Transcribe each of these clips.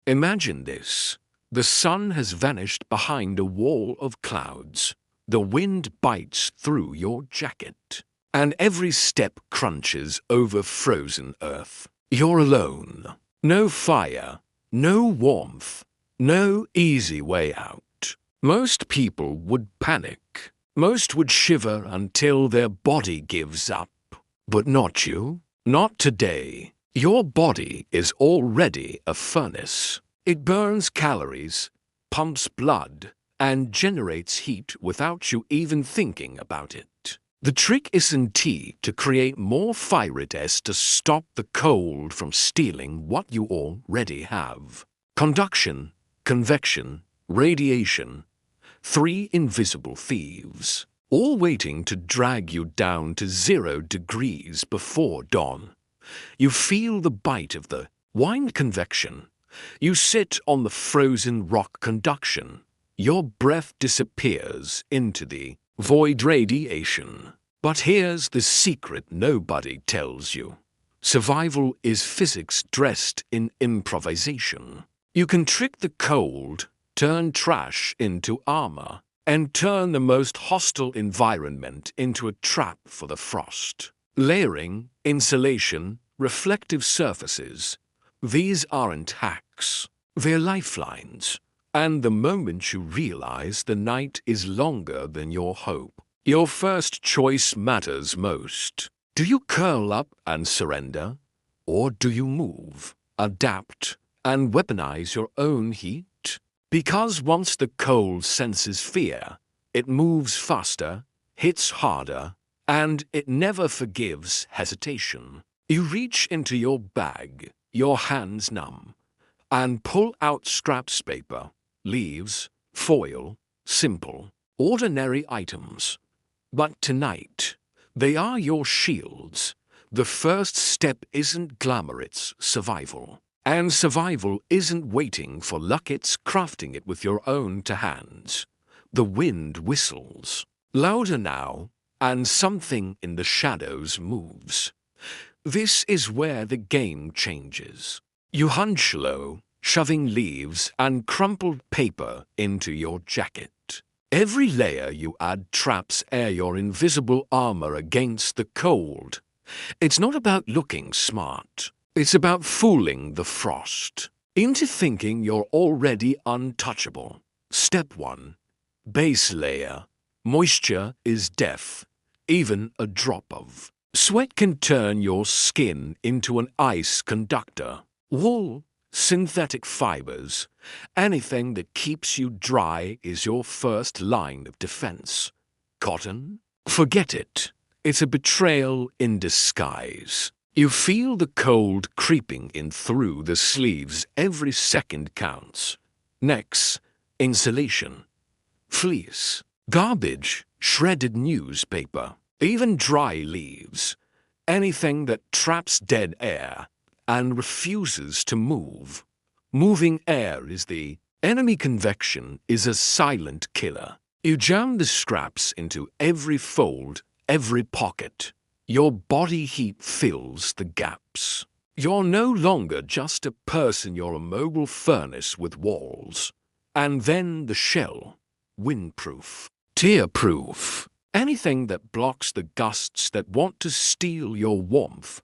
Imagine this. The sun has vanished behind a wall of clouds. The wind bites through your jacket, and every step crunches over frozen earth. You're alone. No fire, no warmth, no easy way out. Most people would panic. Most would shiver until their body gives up. But not you. Not today. Your body is already a furnace. It burns calories, pumps blood, and generates heat without you even thinking about it. The trick isn't to create more fire tests to stop the cold from stealing what you already have. Conduction, convection, radiation. 3 invisible thieves, all waiting to drag you down to 0 degrees before dawn. You feel the bite of the wine convection. You sit on the frozen rock conduction. Your breath disappears into the void radiation. But here's the secret nobody tells you. Survival is physics dressed in improvisation. You can trick the cold, turn trash into armor, and turn the most hostile environment into a trap for the frost. Layering, insulation, reflective surfaces. These aren't hacks. They're lifelines. And the moment you realize the night is longer than your hope, your first choice matters most. Do you curl up and surrender? Or do you move, adapt, and weaponize your own heat? Because once the cold senses fear, it moves faster, hits harder, and it never forgives hesitation. You reach into your bag, your hands numb, and pull out scraps paper, leaves, foil, simple, ordinary items. But tonight, they are your shields. The first step isn't glamour, it's survival. And survival isn't waiting for luck, it's crafting it with your own 2 hands. The wind whistles, louder now, and something in the shadows moves. This is where the game changes. You hunch low, shoving leaves and crumpled paper into your jacket. Every layer you add traps your invisible armor against the cold. It's not about looking smart. It's about fooling the frost into thinking you're already untouchable. Step 1. Base layer. Moisture is death. Even a drop of sweat can turn your skin into an ice conductor. Wool, synthetic fibers, anything that keeps you dry is your first line of defense. Cotton? Forget it. It's a betrayal in disguise. You feel the cold creeping in through the sleeves. Every second counts. Next, insulation. Fleece, garbage, shredded newspaper, even dry leaves. Anything that traps dead air and refuses to move. Moving air is the enemy. Convection is a silent killer. You jam the scraps into every fold, every pocket. Your body heat fills the gaps. You're no longer just a person, you're a mobile furnace with walls. And then the shell, windproof, tear-proof, anything that blocks the gusts that want to steal your warmth.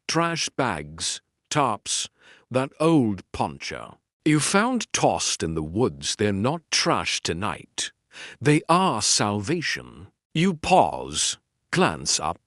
Trash bags, tarps, that old poncho you found tossed in the woods, they're not trash tonight. They are salvation. You pause, glance up.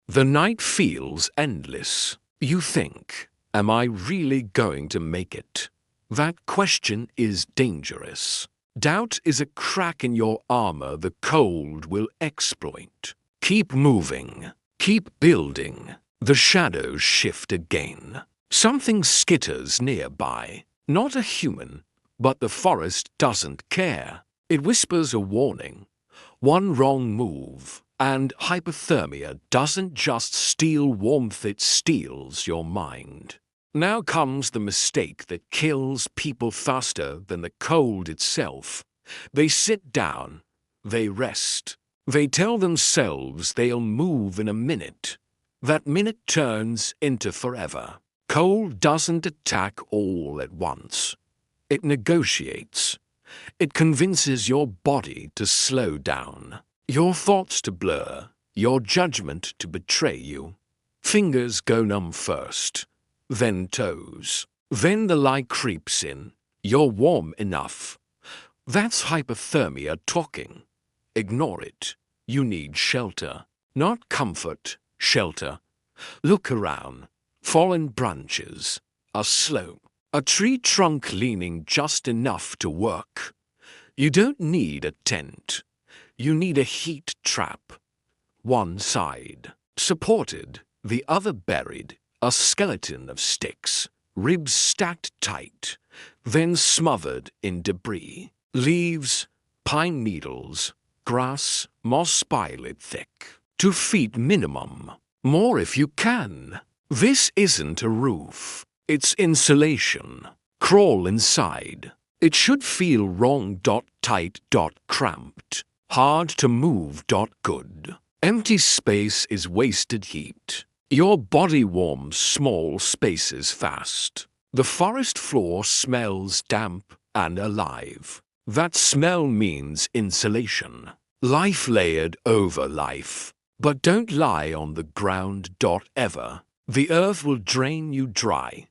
The night feels endless. You think, am I really going to make it? That question is dangerous. Doubt is a crack in your armor the cold will exploit. Keep moving. Keep building. The shadows shift again. Something skitters nearby. Not a human, but the forest doesn't care. It whispers a warning. One wrong move, and hypothermia doesn't just steal warmth, it steals your mind. Now comes the mistake that kills people faster than the cold itself. They sit down, they rest, they tell themselves they'll move in a minute. That minute turns into forever. Cold doesn't attack all at once. It negotiates. It convinces your body to slow down, your thoughts to blur, your judgment to betray you. Fingers go numb first, then toes. Then the lie creeps in. You're warm enough. That's hypothermia talking. Ignore it. You need shelter. Not comfort, shelter. Look around. Fallen branches. A slope. A tree trunk leaning just enough to work. You don't need a tent. You need a heat trap. One side supported, the other buried. A skeleton of sticks, ribs stacked tight, then smothered in debris. Leaves, pine needles, grass, moss piled thick. 2 feet minimum. More if you can. This isn't a roof. It's insulation. Crawl inside. It should feel wrong. Tight. Cramped. Hard to move. Good. Empty space is wasted heat. Your body warms small spaces fast. The forest floor smells damp and alive. That smell means insulation. Life layered over life. But don't lie on the ground. Ever. The earth will drain you dry.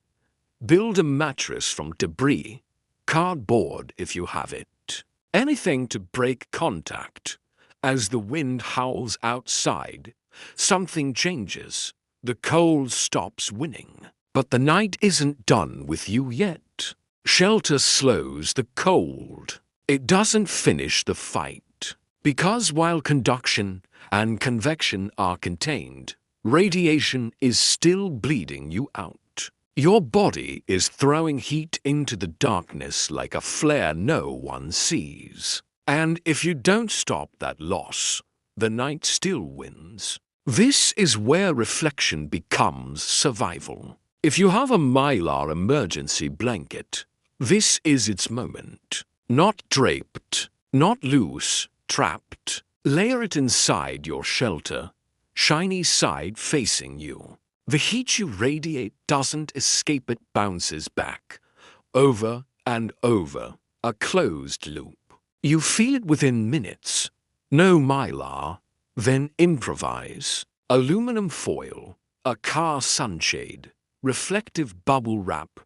Build a mattress from debris. Cardboard if you have it. Anything to break contact. As the wind howls outside, something changes. The cold stops winning. But the night isn't done with you yet. Shelter slows the cold. It doesn't finish the fight. Because while conduction and convection are contained, radiation is still bleeding you out. Your body is throwing heat into the darkness like a flare no one sees. And if you don't stop that loss, the night still wins. This is where reflection becomes survival. If you have a Mylar emergency blanket, this is its moment. Not draped, not loose, trapped. Layer it inside your shelter, shiny side facing you. The heat you radiate doesn't escape, it bounces back, over and over, a closed loop. You feel it within minutes. No Mylar, then improvise. Aluminum foil, a car sunshade, reflective bubble wrap,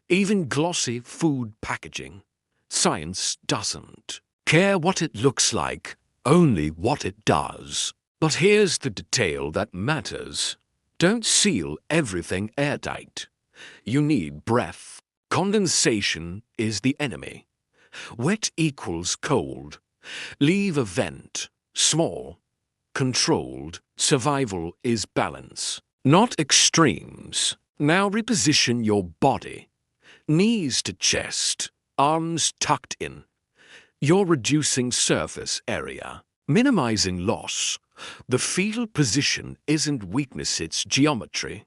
even glossy food packaging. Science doesn't care what it looks like, only what it does. But here's the detail that matters. Don't seal everything airtight. You need breath. Condensation is the enemy. Wet equals cold. Leave a vent. Small. Controlled. Survival is balance, not extremes. Now reposition your body. Knees to chest. Arms tucked in. You're reducing surface area. Minimizing loss. The fetal position isn't weakness, it's geometry.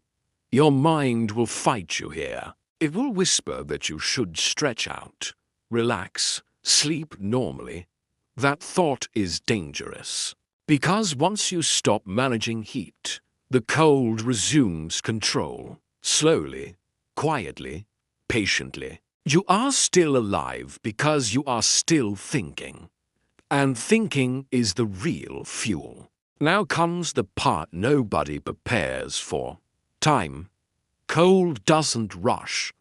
Your mind will fight you here. It will whisper that you should stretch out, relax, sleep normally. That thought is dangerous. Because once you stop managing heat, the cold resumes control. Slowly, quietly, patiently. You are still alive because you are still thinking. And thinking is the real fuel. Now comes the part nobody prepares for. Time. Cold doesn't rush.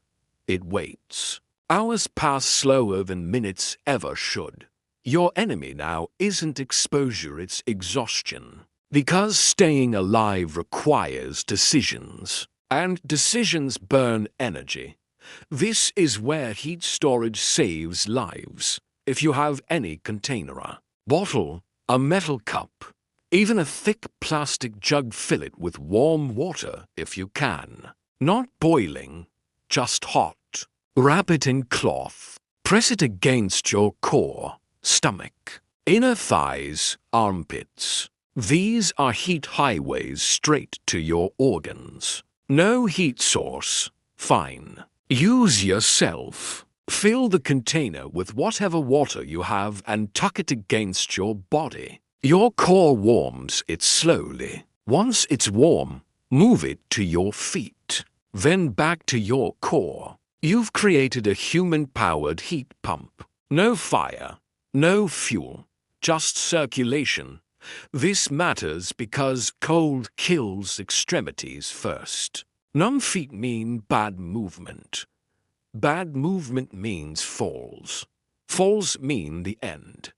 It waits. Hours pass slower than minutes ever should. Your enemy now isn't exposure, it's exhaustion. Because staying alive requires decisions. And decisions burn energy. This is where heat storage saves lives. If you have any container, bottle, a metal cup, even a thick plastic jug, fill it with warm water if you can. Not boiling, just hot. Wrap it in cloth. Press it against your core, stomach, inner thighs, armpits. These are heat highways straight to your organs. No heat source. Fine. Use yourself. Fill the container with whatever water you have and tuck it against your body. Your core warms it slowly. Once it's warm, move it to your feet. Then back to your core. You've created a human-powered heat pump. No fire, no fuel, just circulation. This matters because cold kills extremities first. Numb feet mean bad movement. Bad movement means falls. Falls mean the end.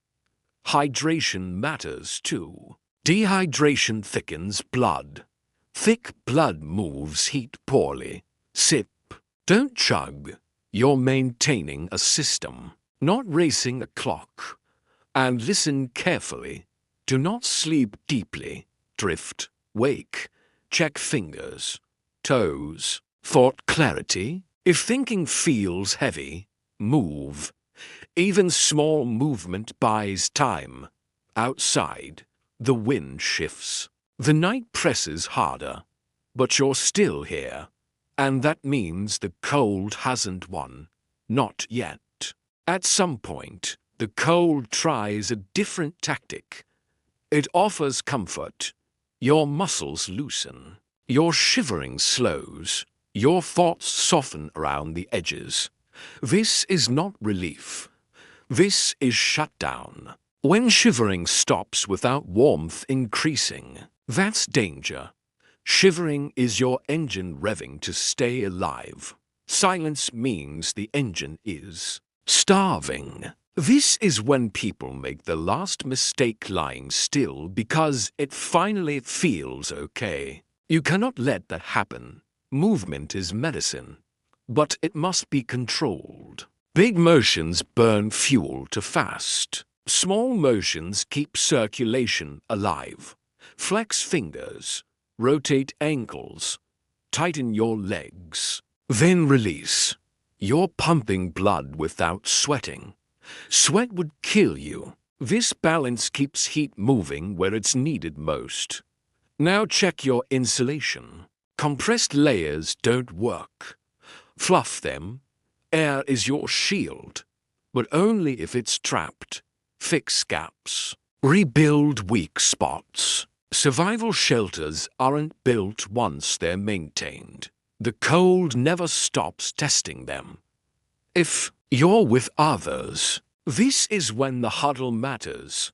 Hydration matters too. Dehydration thickens blood. Thick blood moves heat poorly. Sip. Don't chug. You're maintaining a system, not racing a clock. And listen carefully. Do not sleep deeply. Drift. Wake. Check fingers. Toes. Thought clarity. If thinking feels heavy, move. Even small movement buys time. Outside, the wind shifts. The night presses harder, but you're still here. And that means the cold hasn't won. Not yet. At some point, the cold tries a different tactic. It offers comfort. Your muscles loosen. Your shivering slows. Your thoughts soften around the edges. This is not relief. This is shutdown. When shivering stops without warmth increasing, that's danger. Shivering is your engine revving to stay alive. Silence means the engine is starving. This is when people make the last mistake lying still because it finally feels okay. You cannot let that happen. Movement is medicine, but it must be controlled. Big motions burn fuel too fast. Small motions keep circulation alive. Flex fingers. Rotate ankles. Tighten your legs. Then release. You're pumping blood without sweating. Sweat would kill you. This balance keeps heat moving where it's needed most. Now check your insulation. Compressed layers don't work. Fluff them. Air is your shield, but only if it's trapped. Fix gaps. Rebuild weak spots. Survival shelters aren't built once they're maintained. The cold never stops testing them. If you're with others, this is when the huddle matters.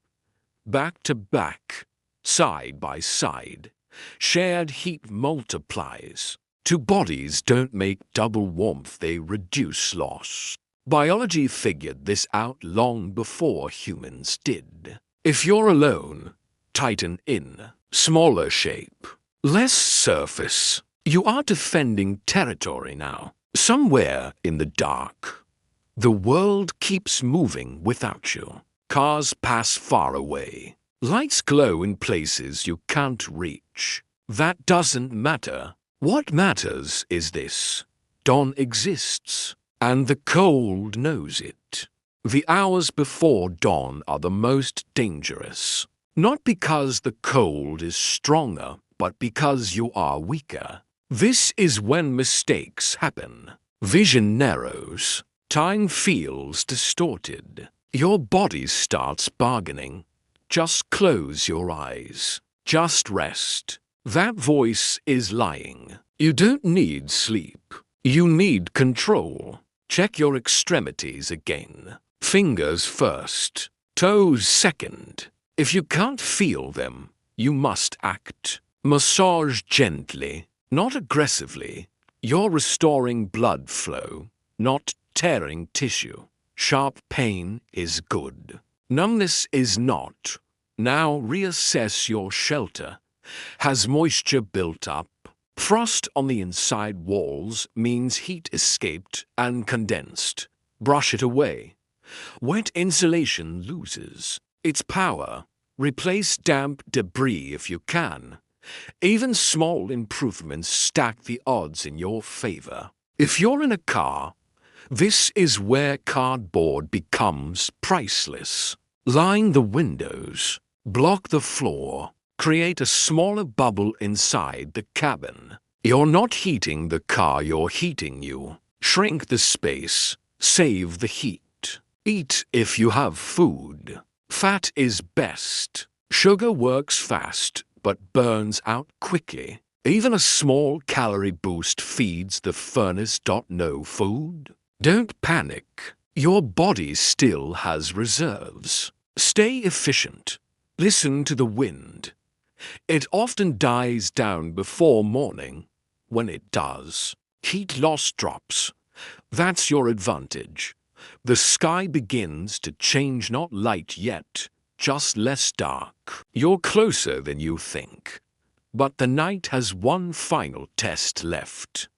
Back to back, side by side, shared heat multiplies. Two bodies don't make double warmth, they reduce loss. Biology figured this out long before humans did. If you're alone, tighten in. Smaller shape. Less surface. You are defending territory now. Somewhere in the dark. The world keeps moving without you. Cars pass far away. Lights glow in places you can't reach. That doesn't matter. What matters is this. Dawn exists, and the cold knows it. The hours before dawn are the most dangerous. Not because the cold is stronger, but because you are weaker. This is when mistakes happen. Vision narrows. Time feels distorted. Your body starts bargaining. Just close your eyes. Just rest. That voice is lying. You don't need sleep. You need control. Check your extremities again. Fingers first. Toes second. If you can't feel them, you must act. Massage gently, not aggressively. You're restoring blood flow, not tearing tissue. Sharp pain is good. Numbness is not. Now reassess your shelter. Has moisture built up? Frost on the inside walls means heat escaped and condensed. Brush it away. Wet insulation loses its power. Replace damp debris if you can. Even small improvements stack the odds in your favor. If you're in a car, this is where cardboard becomes priceless. Line the windows. Block the floor. Create a smaller bubble inside the cabin. You're not heating the car, you're heating you. Shrink the space. Save the heat. Eat if you have food. Fat is best. Sugar works fast, but burns out quickly. Even a small calorie boost feeds the furnace. No food? Don't panic. Your body still has reserves. Stay efficient. Listen to the wind. It often dies down before morning. When it does, heat loss drops. That's your advantage. The sky begins to change, not light yet, just less dark. You're closer than you think. But the night has one final test left.